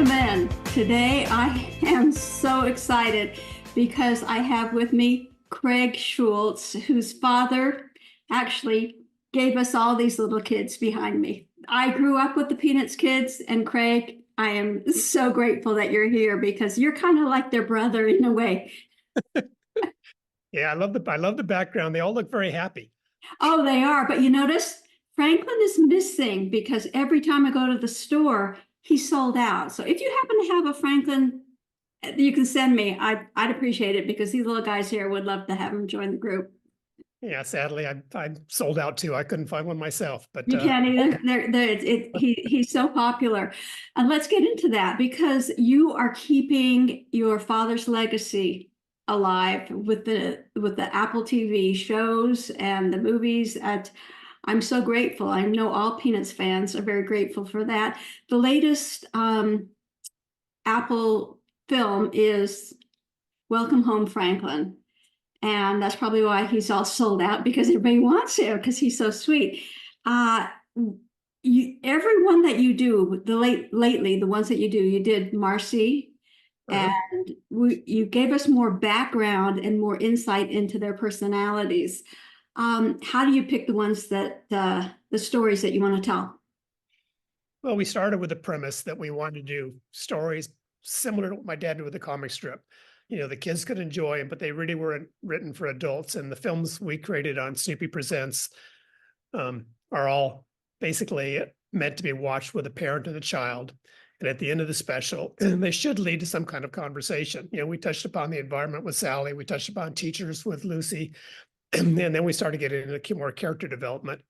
gentlemen, today I am so excited because I have with me Craig Schulz, whose father actually gave us all these little kids behind me. I grew up with the Peanuts kids, and Craig, I am so grateful that you're here because you're kind of like their brother in a way. Yeah, I love the background. They all look very happy. Oh, they are. But you notice Franklin is missing because every time I go to the store, he's sold out. So if you happen to have a Franklin, you can send me. I'd appreciate it because these little guys here would love to have him join the group. Yeah, sadly, I'm sold out too. I couldn't find one myself, but You can't either. He's so popular. And let's get into that because you are keeping your father's legacy alive with the Apple TV shows and the movies. I'm so grateful. I know all Peanuts fans are very grateful for that. The latest Apple film is Welcome Home, Franklin. And that's probably why he's all sold out, because everybody wants him because he's so sweet. Everyone that you do, lately, the ones that you did Marcie, and you gave us more background and more insight into their personalities. How do you pick the ones that the stories that you want to tell? Well, we started with the premise that we wanted to do stories similar to what my dad did with the comic strip. You know, the kids could enjoy them, but they really weren't written for adults. And the films we created on Snoopy Presents are all basically meant to be watched with a parent and a child. And at the end of the special, they should lead to some kind of conversation. You know, we touched upon the environment with Sally, we touched upon teachers with Lucy, and then we started getting into more character development,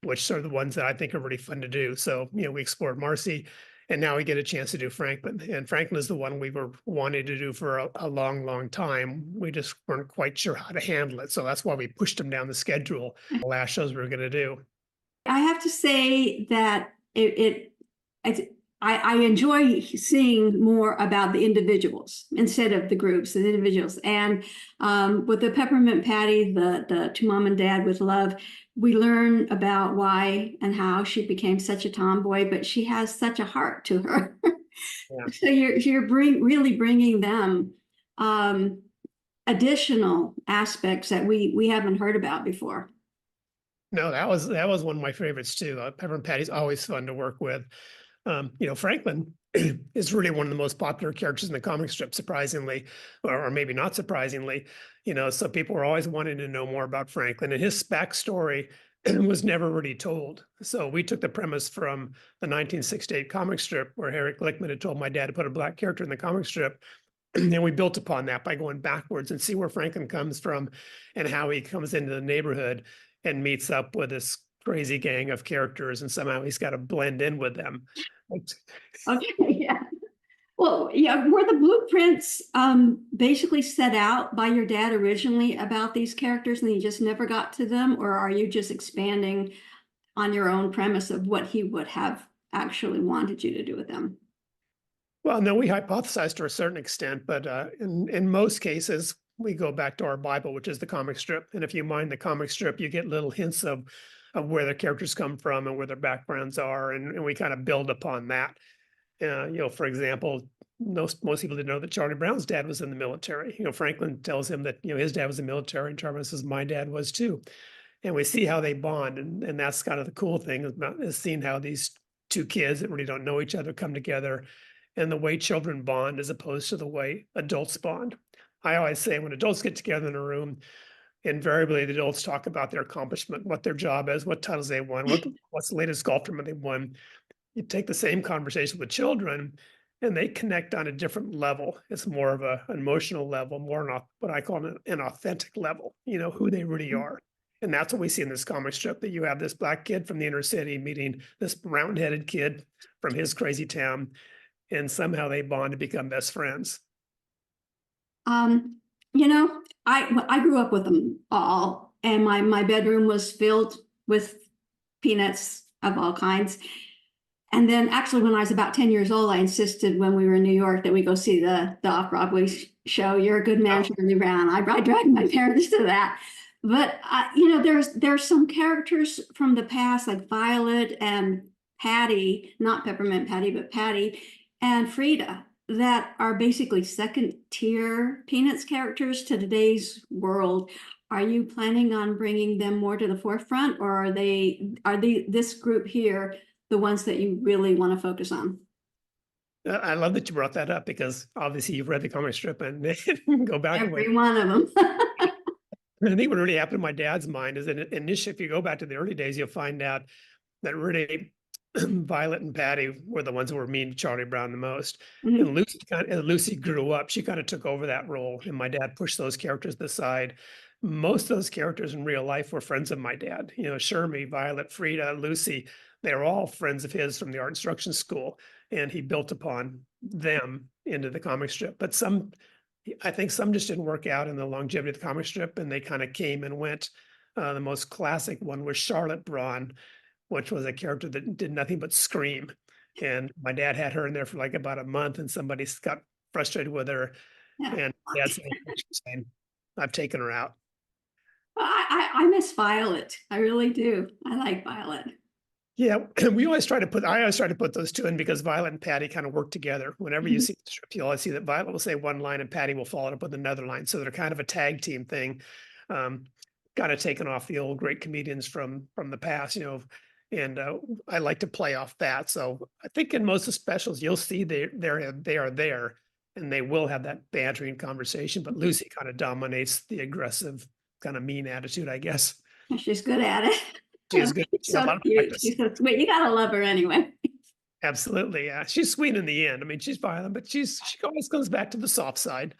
which are the ones that I think are really fun to do. So, you know, we explored Marcie, and now we get a chance to do Franklin. And Franklin is the one we were wanting to do for a long, long time. We just weren't quite sure how to handle it. So that's why we pushed him down the schedule, the last shows we were going to do. I have to say that I enjoy seeing more about the individuals instead of the groups, the individuals. And with the Peppermint Patty, the To Mom and Dad with Love, we learn about why and how she became such a tomboy, but she has such a heart to her. Yeah. So you're really bringing them additional aspects that we haven't heard about before. No, that was one of my favorites too. Peppermint Patty's always fun to work with. You know, Franklin is really one of the most popular characters in the comic strip, surprisingly, or maybe not surprisingly. You know, so people were always wanting to know more about Franklin, and his backstory was never really told. So we took the premise from the 1968 comic strip where Harry Glickman had told my dad to put a black character in the comic strip. And we built upon that by going backwards and see where Franklin comes from and how he comes into the neighborhood and meets up with this crazy gang of characters, and somehow he's got to blend in with them. Okay, yeah. Well, yeah, were the blueprints basically set out by your dad originally about these characters and you just never got to them, or are you just expanding on your own premise of what he would have actually wanted you to do with them? Well, no, we hypothesized to a certain extent, but in most cases, we go back to our Bible, which is the comic strip. And if you mind the comic strip, you get little hints of where the characters come from and where their backgrounds are, and we kind of build upon that. You know, for example, most people didn't know that Charlie Brown's dad was in the military. You know, Franklin tells him that, you know, his dad was in the military, and Charlie says, my dad was too. And we see how they bond, and that's kind of the cool thing is seeing how these two kids that really don't know each other come together, and the way children bond as opposed to the way adults bond. I always say when adults get together in a room, invariably the adults talk about their accomplishment, what their job is, what titles they won, what's the latest golf tournament they won. You take the same conversation with children and they connect on a different level. It's more of an emotional level, more on what I call an authentic level, you know, who they really are. And that's what we see in this comic strip, that you have this black kid from the inner city meeting this round-headed kid from his crazy town, and somehow they bond to become best friends. You know, I grew up with them all, and my bedroom was filled with Peanuts of all kinds. And then actually when I was about 10 years old, I insisted when we were in New York that we go see the off-Broadway show, You're a Good Man, Charlie Brown. I dragged my parents to that. But, you know, there's some characters from the past like Violet and Patty, not Peppermint Patty, but Patty. and Frida that are basically second tier Peanuts characters to today's world. Are you planning on bringing them more to the forefront, or are this group here the ones that you really want to focus on? I love that you brought that up because obviously you've read the comic strip and go back and Every one of them. I think what really happened in my dad's mind is that initially, if you go back to the early days, you'll find out that really Violet and Patty were the ones who were mean to Charlie Brown the most. Mhm. And as Lucy grew up, she kind of took over that role, and my dad pushed those characters aside. Most of those characters in real life were friends of my dad. You know, Shermy, Violet, Frida, Lucy, they were all friends of his from the art instruction school, and he built upon them into the comic strip. But I think some just didn't work out in the longevity of the comic strip, and they kind of came and went. The most classic one was Charlotte Braun, which was a character that did nothing but scream. And my dad had her in there for like about a month, and somebody got frustrated with her, Yeah. and Dad saying, "I've taken her out." I miss Violet. I really do. I like Violet. Yeah, I always try to put those two in because Violet and Patty kind of work together. Whenever you Mhm. see the strip, you always see that Violet will say one line and Patty will follow it up with another line. So they're kind of a tag team thing. Um, Kind of taken off the old great comedians from the past, you know, and I like to play off that. So I think in most of the specials, you'll see they are there, and they will have that bantering conversation. But Lucy kind of dominates the aggressive, kind of mean attitude, I guess. She's good at it. She is good. She's She has a so lot of cute. practice. She's so sweet. You gotta love her anyway. Absolutely, yeah. She's sweet in the end. I mean, she's violent, but she always comes back to the soft side.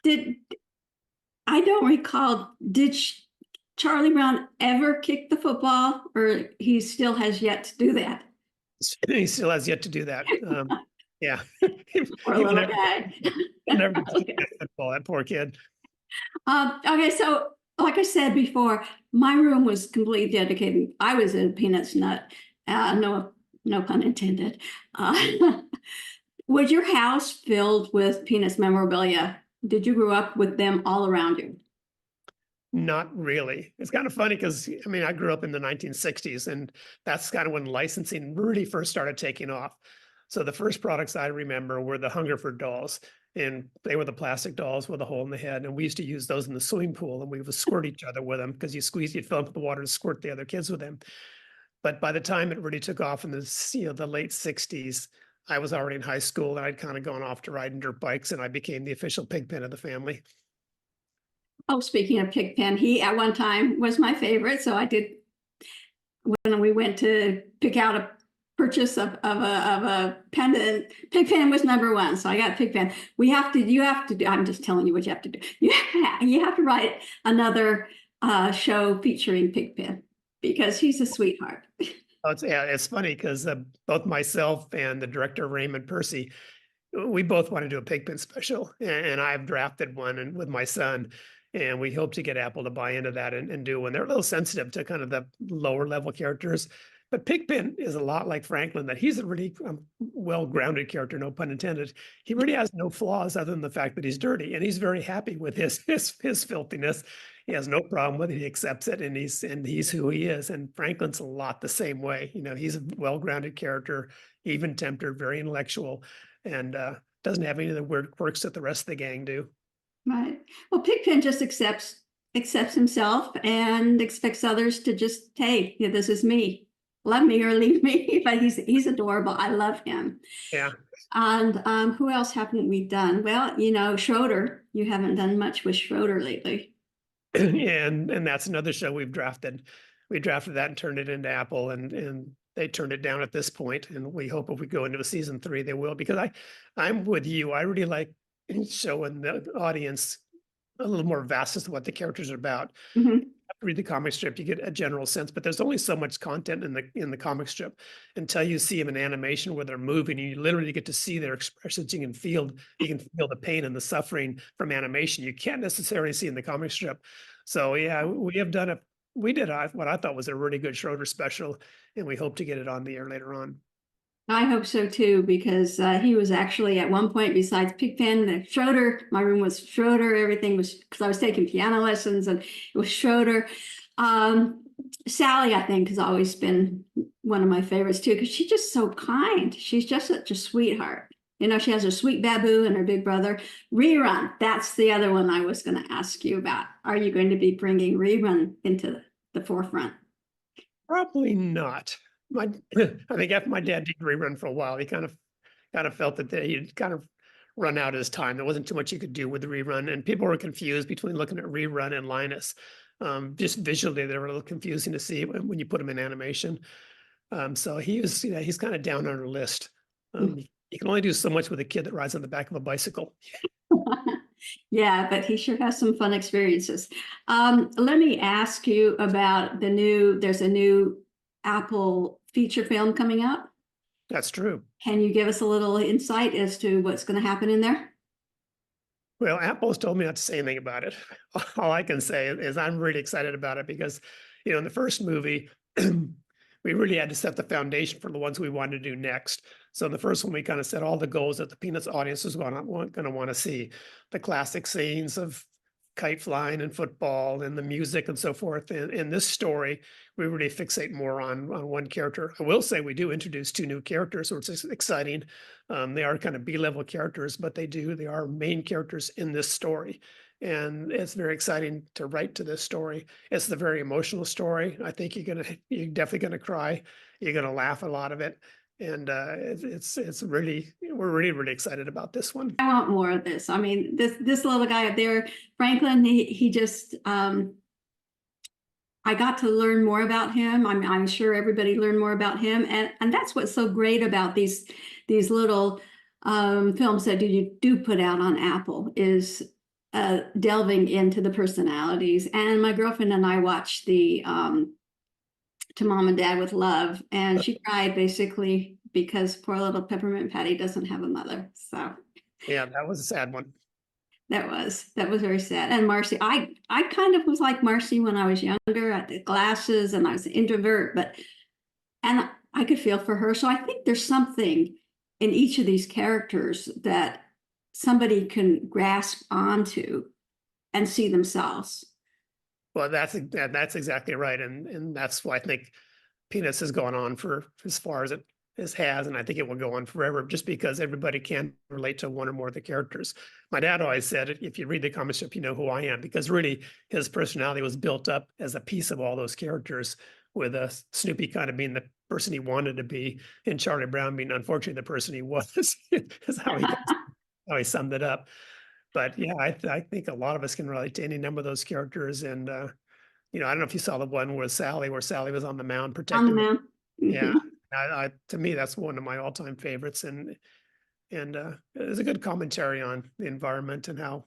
Did I don't recall, did Charlie Brown ever kick the football, or he still has yet to do that? He still has yet to do that. Yeah. Poor He'll little never guy. he'll never get to see football, that poor kid. Okay, so like I said before, my room was completely dedicated. I was a Peanuts nut. No pun intended. Was your house filled with Peanuts memorabilia? Did you grow up with them all around you? Not really. It's kind of funny because I mean, I grew up in the 1960s, and that's kind of when licensing really first started taking off. So the first products I remember were the Hungerford dolls, and they were the plastic dolls with a hole in the head. And we used to use those in the swimming pool, and we would squirt each other with them because you'd fill up the water and squirt the other kids with them. But by the time it really took off in the late 60s, I was already in high school, and I'd kind of gone off to riding dirt bikes, and I became the official PigPen of the family. Oh, speaking of PigPen, he at one time was my favorite. So I did, when we went to pick out a purchase of a pendant, PigPen was number one. So I got PigPen. You have to do, I'm just telling you what you have to do. You have to write another show featuring PigPen because he's a sweetheart. Oh, it's funny because both myself and the director Raymond Percy, we both want to do a Pigpen special, and I've drafted one and with my son, and we hope to get Apple to buy into that and do one. They're a little sensitive to kind of the lower level characters, but Pigpen is a lot like Franklin, that he's a really well-grounded character, no pun intended. He really has no flaws other than the fact that he's dirty, and he's very happy with his filthiness. He has no problem with it. He accepts it, and he's who he is. And Franklin's a lot the same way. You know, he's a well-grounded character, even tempered, very intellectual, and doesn't have any of the weird quirks that the rest of the gang do. Right. Well, PigPen just accepts himself and expects others to just, hey, yeah, this is me. Love me or leave me. But he's adorable. I love him. Yeah. And who else haven't we done? Well, Schroeder. You haven't done much with Schroeder lately. and that's another show we've drafted. We drafted that and turned it into Apple, and they turned it down at this point. And we hope if we go into a season 3, they will, because I'm with you. I really like showing the audience a little more vast as to what the characters are about. Mhm. Read the comic strip, you get a general sense, but there's only so much content in the comic strip until you see them in animation where they're moving, and you literally get to see their expressions. You can feel the pain and the suffering from animation. You can't necessarily see in the comic strip. So yeah, we did what I thought was a really good Schroeder special, and we hope to get it on the air later on. I hope so too, because he was actually at one point, besides PigPen, Schroeder. My room was Schroeder. Everything was, because I was taking piano lessons, and it was Schroeder. Sally, I think, has always been one of my favorites too, because she's just so kind. She's just such a sweetheart. You know, she has her sweet Babu and her big brother. Rerun, that's the other one I was going to ask you about. Are you going to be bringing Rerun into the forefront? Probably not. My, I think after my dad did rerun for a while, he kind of felt that he'd kind of run out his time. There wasn't too much you could do with the rerun, and people were confused between looking at rerun and Linus. Just visually, they were a little confusing to see when you put them in animation. So he's kind of down on our list. You can only do so much with a kid that rides on the back of a bicycle. Yeah, but he sure has some fun experiences. Let me ask you about there's a new Apple feature film coming out. That's true. Can you give us a little insight as to what's going to happen in there? Well, Apple's told me not to say anything about it. All I can say is I'm really excited about it because, in the first movie, we really had to set the foundation for the ones we wanted to do next. So in the first one, we kind of set all the goals that the Peanuts audience was going to want to see. The classic scenes of kite flying and football and the music and so forth. And in this story, we really fixate more on one character. I will say we do introduce two new characters, which is exciting. They are kind of B-level characters, but they are main characters in this story. And it's very exciting to write to this story. It's a very emotional story. I think you're definitely gonna cry. You're gonna laugh a lot of it. And we're really excited about this one. I want more of this. I mean, this little guy up there, Franklin, he just I got to learn more about him. I'm sure everybody learned more about him, and that's what's so great about these little films that you do put out on Apple is delving into the personalities. And my girlfriend and I watched the To Mom and Dad with Love, and she cried basically because poor little Peppermint Patty doesn't have a mother. So yeah, that was a sad one. that was very sad. And Marcie, I kind of was like Marcie when I was younger. I had the glasses and I was an introvert, and I could feel for her. So I think there's something in each of these characters that somebody can grasp onto and see themselves. Well, that's exactly right, and that's why I think Peanuts has gone on for as far as it has, and I think it will go on forever, just because everybody can relate to one or more of the characters. My dad always said, if you read the comic strip, you know who I am, because really his personality was built up as a piece of all those characters, with Snoopy kind of being the person he wanted to be, and Charlie Brown being unfortunately the person he was, is how he summed it up. But yeah, I think a lot of us can relate to any number of those characters. And I don't know if you saw the one with Sally, where Sally was on the mound protecting them. Yeah, to me, that's one of my all-time favorites. And it's a good commentary on the environment and how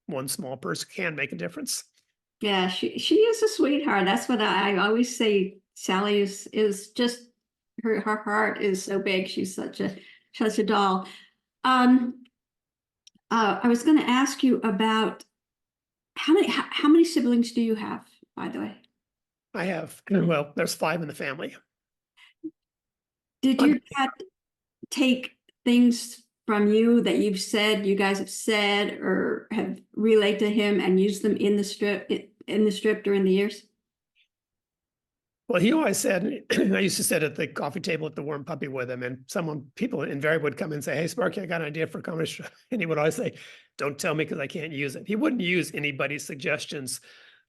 one small person can make a difference. Yeah, she is a sweetheart. That's what I always say. Sally is just her heart is so big. She's such a doll. I was going to ask you about how many siblings do you have, by the way? I have, well, there's 5 in the family. Did your dad take things from you that you guys have said or have relayed to him and used them in the strip during the years? Well, he always said, I used to sit at the coffee table at the Warm Puppy with him, and people invariably would come and say, "Hey, Sparky, I got an idea for a comic strip." And he would always say, "Don't tell me because I can't use it." He wouldn't use anybody's suggestions.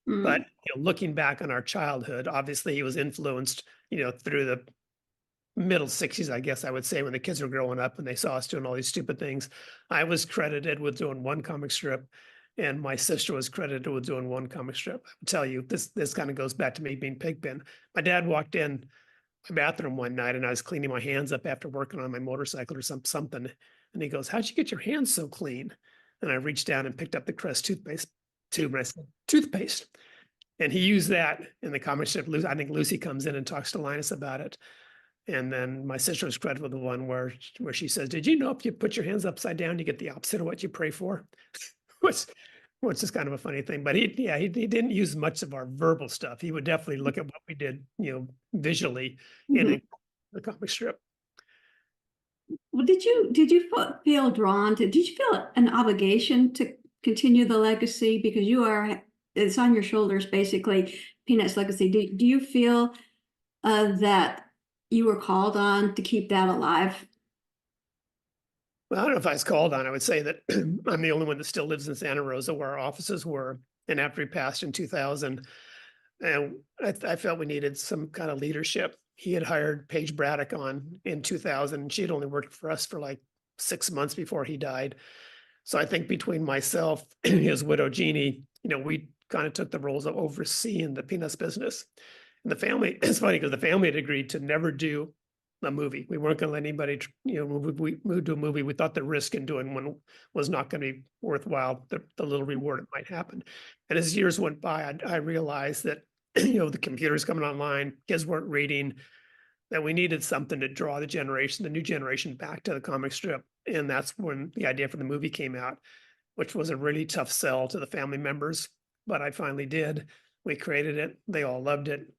But looking back on our childhood, obviously he was influenced, through the middle 60s, I guess I would say, when the kids were growing up and they saw us doing all these stupid things. I was credited with doing one comic strip, and my sister was credited with doing one comic strip. I would tell you, this kind of goes back to me being PigPen. My dad walked in my bathroom one night and I was cleaning my hands up after working on my motorcycle or something. And he goes, "How'd you get your hands so clean?" And I reached down and picked up the Crest toothpaste tube and I said, "Toothpaste." And he used that in the comic strip. I think Lucy comes in and talks to Linus about it. And then my sister was credited with the one where she says, "Did you know if you put your hands upside down, you get the opposite of what you pray for?" which is kind of a funny thing. But he didn't use much of our verbal stuff. He would definitely look at what we did, visually in the comic strip. Well, did you feel drawn to? Did you feel an obligation to continue the legacy because it's on your shoulders, basically, Peanuts' legacy? Do you feel that you were called on to keep that alive? Well, I don't know if I was called on. I would say that I'm the only one that still lives in Santa Rosa where our offices were. And after he passed in 2000, and I felt we needed some kind of leadership. He had hired Paige Braddock on in 2000, and she had only worked for us for like 6 months before he died. So I think between myself and his widow, Jeannie, we kind of took the roles of overseeing the peanuts business. And the family, it's funny because the family had agreed to never do a movie. We weren't going to let anybody, when we moved to a movie, we thought the risk in doing one was not going to be worthwhile, the little reward it might happen. And as years went by, I realized that, the computers coming online, kids weren't reading, that we needed something to draw the new generation back to the comic strip. And that's when the idea for the movie came out, which was a really tough sell to the family members, but I finally did. We created it. They all loved it.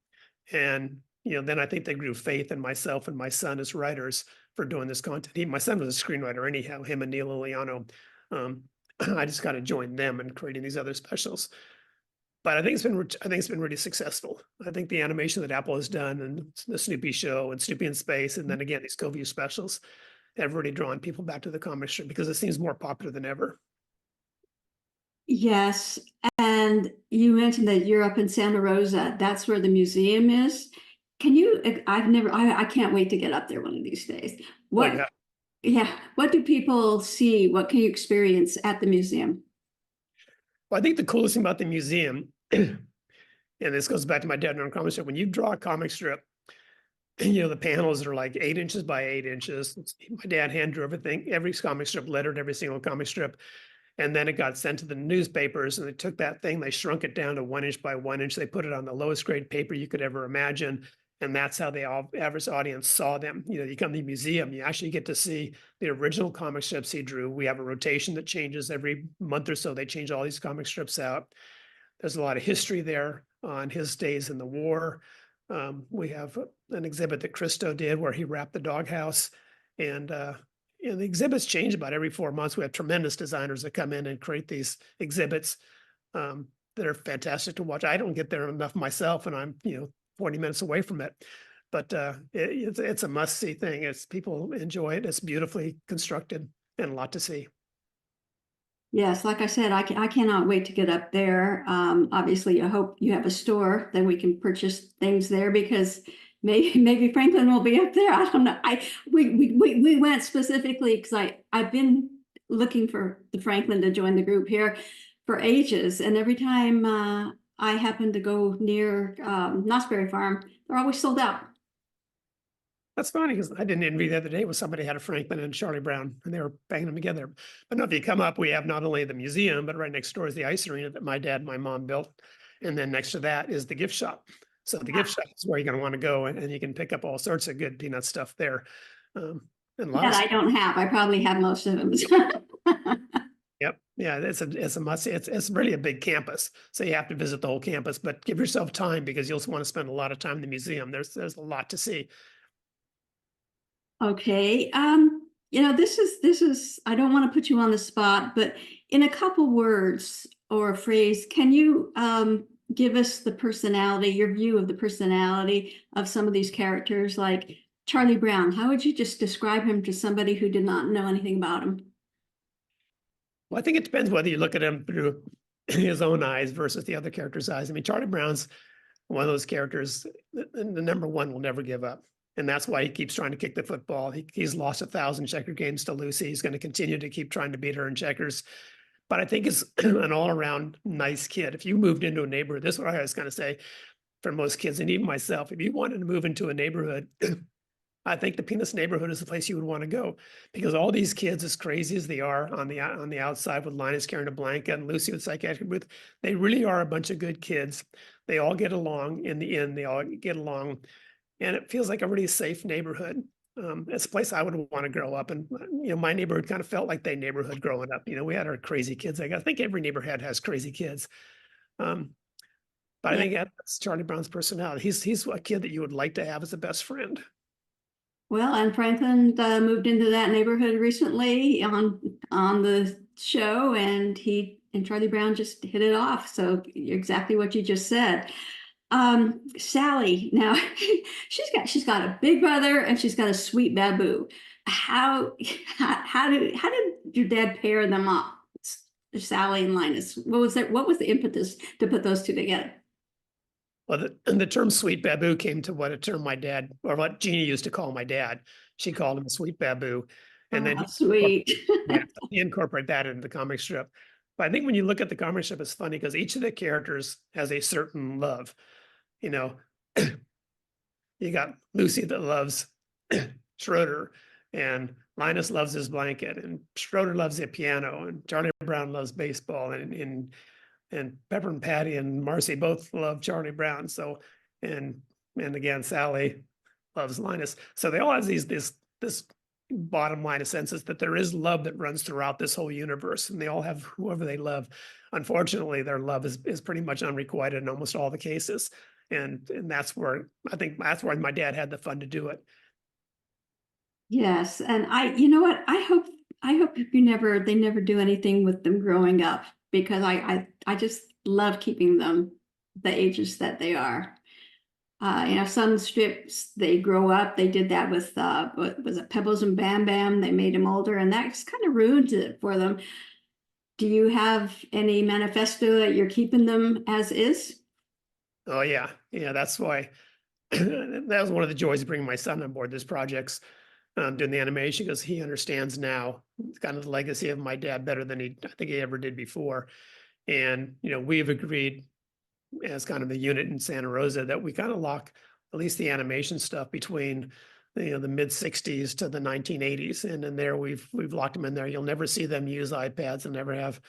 And, then I think they grew faith in myself and my son as writers for doing this content. My son was a screenwriter anyhow, him and Neil Liliano. I just got to join them in creating these other specials. But I think it's been really successful. I think the animation that Apple has done and the Snoopy show and Snoopy in Space, and then again, these CoView specials have really drawn people back to the comic strip because it seems more popular than ever. Yes, and you mentioned that you're up in Santa Rosa. That's where the museum is. Can you, I can't wait to get up there one of these days. What, yeah, what do people see? What can you experience at the museum? Well, I think the coolest thing about the museum, and this goes back to my dad on comic strip, when you draw a comic strip, the panels are like 8 inches by 8 inches. My dad hand drew everything, every comic strip, lettered every single comic strip. And then it got sent to the newspapers, and they took that thing, they shrunk it down to 1 inch by 1 inch. They put it on the lowest grade paper you could ever imagine. And that's how the average audience saw them. You come to the museum, you actually get to see the original comic strips he drew. We have a rotation that changes every month or so. They change all these comic strips out. There's a lot of history there on his days in the war. We have an exhibit that Christo did where he wrapped the doghouse. And the exhibits change about every 4 months. We have tremendous designers that come in and create these exhibits that are fantastic to watch. I don't get there enough myself, and I'm 40 minutes away from it, but it's a must-see thing. People enjoy it. It's beautifully constructed and a lot to see. Yes, like I said, I cannot wait to get up there. Obviously, I hope you have a store that we can purchase things there, because maybe Franklin will be up there. I don't know. We went specifically because I've been looking for the Franklin to join the group here for ages, and every time I happen to go near Knott's Berry Farm, they're always sold out. That's funny because I did an interview the other day with somebody had a Franklin and Charlie Brown, and they were banging them together. But no, if you come up, we have not only the museum, but right next door is the ice arena that my dad and my mom built. And then next to that is the gift shop. So the gift shop is where you're going to want to go, and you can pick up all sorts of good peanut stuff there. And a lot that I don't have. I probably have most of them. Yep. Yeah, it's a must. It's really a big campus, so you have to visit the whole campus. But give yourself time because you'll want to spend a lot of time in the museum. There's a lot to see. Okay. This is, I don't want to put you on the spot, but in a couple words or a phrase, can you give us the personality, your view of the personality of some of these characters, like Charlie Brown? How would you just describe him to somebody who did not know anything about him? Well, I think it depends whether you look at him through his own eyes versus the other character's eyes. I mean, Charlie Brown's one of those characters, the number one will never give up. And that's why he keeps trying to kick the football. He's lost 1,000 checker games to Lucy. He's going to continue to keep trying to beat her in checkers. But I think he's an all-around nice kid. If you moved into a neighborhood, this is what I was going to say for most kids, and even myself, if you wanted to move into a neighborhood, I think the Peanuts neighborhood is the place you would want to go, because all these kids, as crazy as they are on the outside, with Linus carrying a blanket and Lucy with psychiatric booth, they really are a bunch of good kids. They all get along in the end. They all get along. And it feels like a really safe neighborhood. It's a place I would want to grow up. And, my neighborhood kind of felt like their neighborhood growing up. We had our crazy kids. I think every neighborhood has crazy kids. But I think that's Charlie Brown's personality. He's a kid that you would like to have as a best friend. Well, and Franklin moved into that neighborhood recently on the show, and he and Charlie Brown just hit it off. So exactly what you just said. Sally, now she's got a big brother and she's got a sweet baboo. How how did your dad pair them up, Sally and Linus? What was the impetus to put those two together? Well, the term sweet baboo came to what a term my dad, or what Jeannie used to call my dad. She called him a sweet baboo. And then Oh, sweet. yeah, he incorporated that into the comic strip. But I think when you look at the comic strip, it's funny because each of the characters has a certain love. You know, you got Lucy that loves Schroeder, and Linus loves his blanket, and Schroeder loves the piano, and Charlie Brown loves baseball, and Peppermint Patty and Marcie both love Charlie Brown. So, and again, Sally loves Linus. So they all have this bottom line of senses that there is love that runs throughout this whole universe, and they all have whoever they love. Unfortunately, their love is pretty much unrequited in almost all the cases. And that's where I think that's where my dad had the fun to do it. Yes, and you know what? I hope they never do anything with them growing up, because I just love keeping them the ages that they are. You know, some strips they grow up. They did that with what was it, Pebbles and Bam Bam? They made them older, and that's kind of ruined it for them. Do you have any manifesto that you're keeping them as is? Oh yeah, that's why that was one of the joys of bringing my son on board this project's doing the animation, because he understands now kind of the legacy of my dad better than I think he ever did before. And we've agreed as kind of a unit in Santa Rosa that we kind of lock at least the animation stuff between the mid 60s to the 1980s, and in there we've locked them in there. You'll never see them use iPads and never have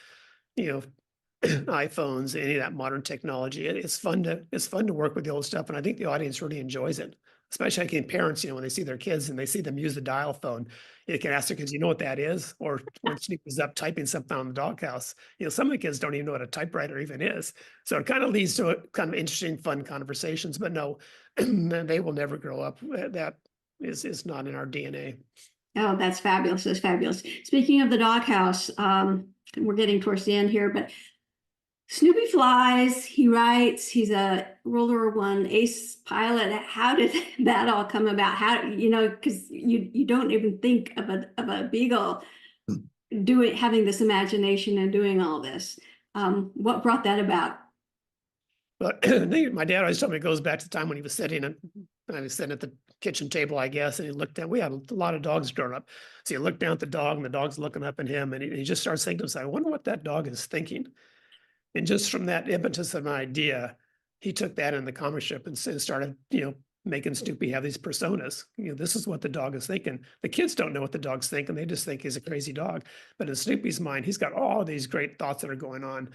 iPhones, any of that modern technology. It's fun to work with the old stuff, and I think the audience really enjoys it. Especially I think parents, when they see their kids and they see them use the dial phone, you can ask their kids, you know what that is? Or when Snoopy's up typing something on the doghouse, some of the kids don't even know what a typewriter even is. So it kind of leads to kind of interesting, fun conversations. But no, they will never grow up. That is not in our DNA. Oh, that's fabulous. That's fabulous. Speaking of the doghouse, we're getting towards the end here, but Snoopy flies, he writes, he's a World War I ace pilot. How did that all come about? How, because you don't even think of a beagle having this imagination and doing all this. What brought that about? But my dad always told me it goes back to the time when he was sitting at the kitchen table, I guess, and he looked down. We had a lot of dogs growing up. So he looked down at the dog, and the dog's looking up at him, and he just starts thinking to himself, I wonder what that dog is thinking. And just from that impetus of an idea, he took that in the comic strip and started, making Snoopy have these personas. This is what the dog is thinking. The kids don't know what the dog's thinking. They just think he's a crazy dog. But in Snoopy's mind, he's got all these great thoughts that are going on.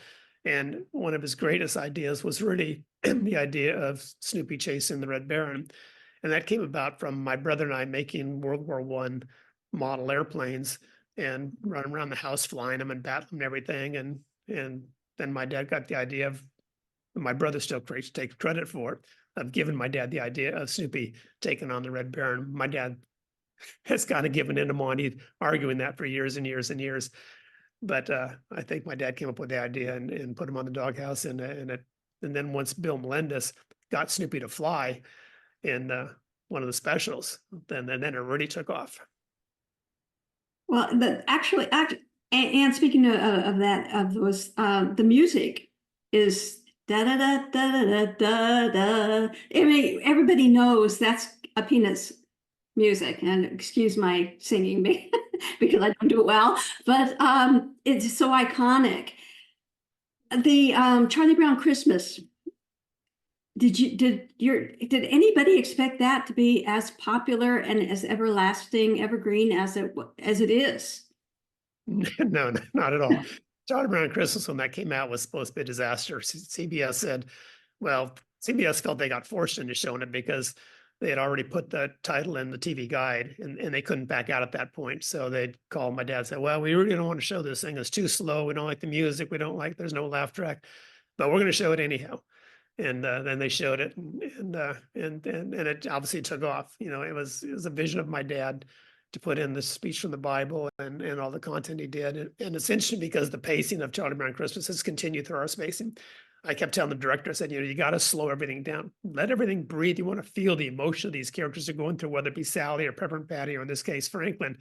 And one of his greatest ideas was really the idea of Snoopy chasing the Red Baron. And that came about from my brother and I making World War I model airplanes and running around the house flying them and battling and everything. And then my dad got the idea of, my brother still takes credit for it, of giving my dad the idea of Snoopy taking on the Red Baron. My dad has kind of given in to Monty, arguing that for years and years and years. But I think my dad came up with the idea and put him on the doghouse. And then once Bill Melendez got Snoopy to fly in one of the specials, then it really took off. Well, and speaking of that, the music is da da da da da da da. I mean, everybody knows that's a Peanuts music, and excuse my singing because I don't do it well, but it's so iconic. The Charlie Brown Christmas. Did anybody expect that to be as popular and as everlasting, evergreen as it is? No, not at all. Charlie Brown Christmas, when that came out, was supposed to be a disaster. CBS said, well, CBS felt they got forced into showing it because they had already put the title in the TV guide, and they couldn't back out at that point. So they called my dad and said, well, we really don't want to show this thing. It's too slow. We don't like the music. There's no laugh track, but we're going to show it anyhow. And then they showed it, and it obviously took off. It was a vision of my dad to put in the speech from the Bible and all the content he did. And it's interesting because the pacing of Charlie Brown Christmas has continued through our spacing. I kept telling the director, I said, you got to slow everything down, let everything breathe. You want to feel the emotion these characters are going through, whether it be Sally or Peppermint Patty, or in this case, Franklin.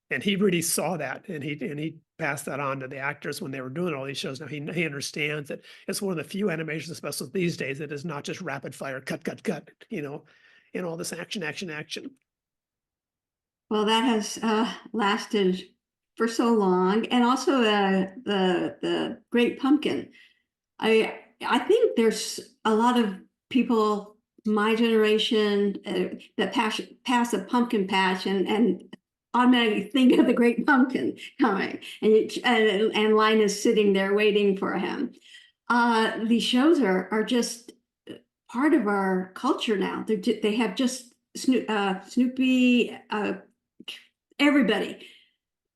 And he really saw that, and he passed that on to the actors when they were doing all these shows. Now he understands that it's one of the few animation specials these days that is not just rapid fire, cut, and all this action, action, action. Well, that has lasted for so long, and also the Great Pumpkin. I think there's a lot of people my generation that pass a pumpkin patch and automatically think of the Great Pumpkin coming, and Linus sitting there waiting for him. These shows are just part of our culture now. They have just Snoopy, everybody,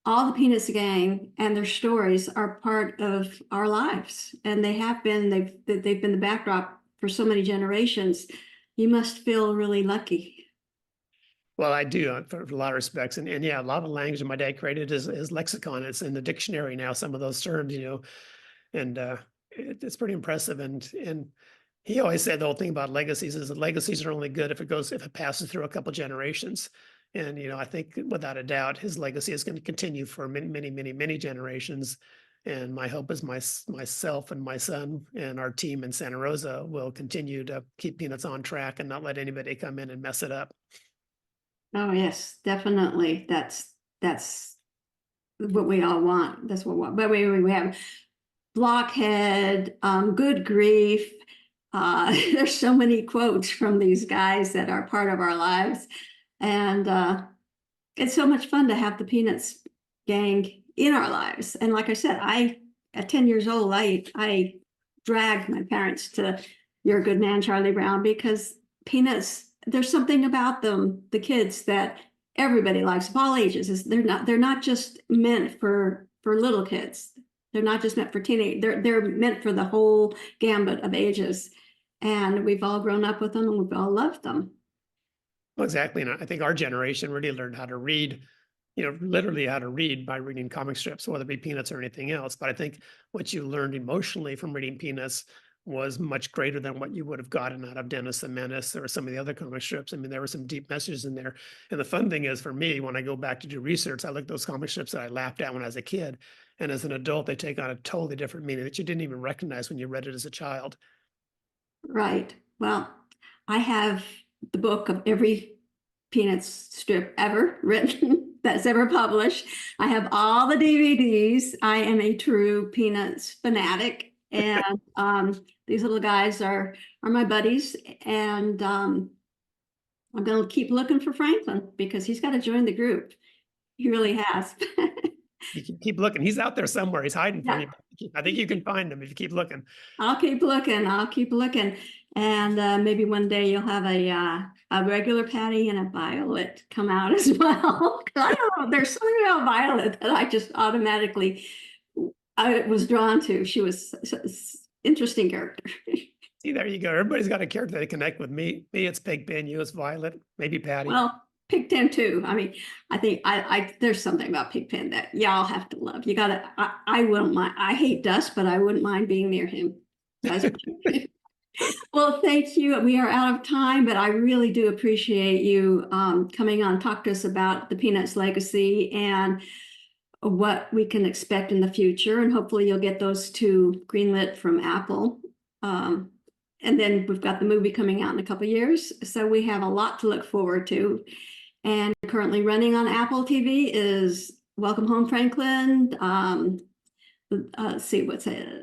all the Peanuts gang and their stories are part of our lives, and they have been. They've been the backdrop for so many generations. You must feel really lucky. Well, I do for a lot of respects, and yeah, a lot of language that my dad created is lexicon. It's in the dictionary now. Some of those terms, and it's pretty impressive. And he always said the whole thing about legacies is that legacies are only good if it passes through a couple generations. And I think without a doubt, his legacy is going to continue for many, many, many, many generations. And my hope is myself and my son and our team in Santa Rosa will continue to keep Peanuts on track and not let anybody come in and mess it up. Oh yes, definitely. That's what we all want. That's what we want. But we have Blockhead, Good Grief. There's so many quotes from these guys that are part of our lives. And it's so much fun to have the Peanuts gang in our lives. And like I said, at 10 years old, I dragged my parents to You're a Good Man, Charlie Brown, because Peanuts, there's something about them, the kids, that everybody likes of all ages. They're not just meant for little kids. They're not just meant for teenage. They're meant for the whole gambit of ages. And we've all grown up with them, and we've all loved them. Well, exactly. And I think our generation really learned how to read, literally how to read by reading comic strips, whether it be Peanuts or anything else. But I think what you learned emotionally from reading Peanuts was much greater than what you would have gotten out of Dennis the Menace or some of the other comic strips. I mean, there were some deep messages in there. And the fun thing is, for me, when I go back to do research, I look at those comic strips that I laughed at when I was a kid. And as an adult, they take on a totally different meaning that you didn't even recognize when you read it as a child. Right. Well, I have the book of every Peanuts strip ever written that's ever published. I have all the DVDs. I am a true Peanuts fanatic. And these little guys are my buddies. And I'm going to keep looking for Franklin, because he's got to join the group. He really has. You can keep looking. He's out there somewhere. He's hiding from you. I think you can find him if you keep looking. I'll keep looking. I'll keep looking. And maybe one day you'll have a regular Patty and a Violet come out as well. I don't know. There's something about Violet that I just automatically I was drawn to. She was an interesting character. See, there you go. Everybody's got a character they connect with. Me, it's PigPen. You, it's Violet. Maybe Patty. Well, PigPen too. I mean, I think there's something about PigPen that y'all have to love. You gotta. I wouldn't mind. I hate dust, but I wouldn't mind being near him. Well, thank you. We are out of time, but I really do appreciate you coming on, talk to us about the Peanuts legacy and what we can expect in the future. And hopefully you'll get those two greenlit from Apple. And then we've got the movie coming out in a couple of years. So we have a lot to look forward to. And currently running on Apple TV is Welcome Home, Franklin. Let's see, what's it?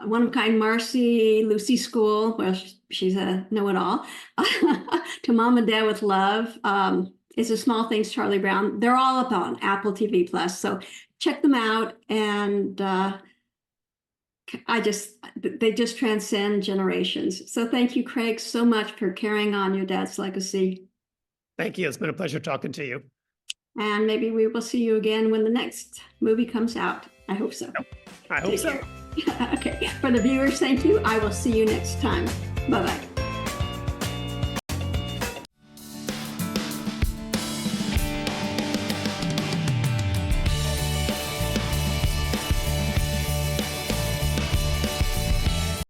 One of a Kind Marcie, Lucy School, well, she's a know-it-all. To Mom and Dad with Love. It's a Small Things, Charlie Brown. They're all up on Apple TV Plus, so check them out. And they just transcend generations. So thank you, Craig, so much for carrying on your dad's legacy. Thank you. It's been a pleasure talking to you. And maybe we will see you again when the next movie comes out. I hope so. I hope so. Okay. For the viewers, thank you. I will see you next time. Bye-bye.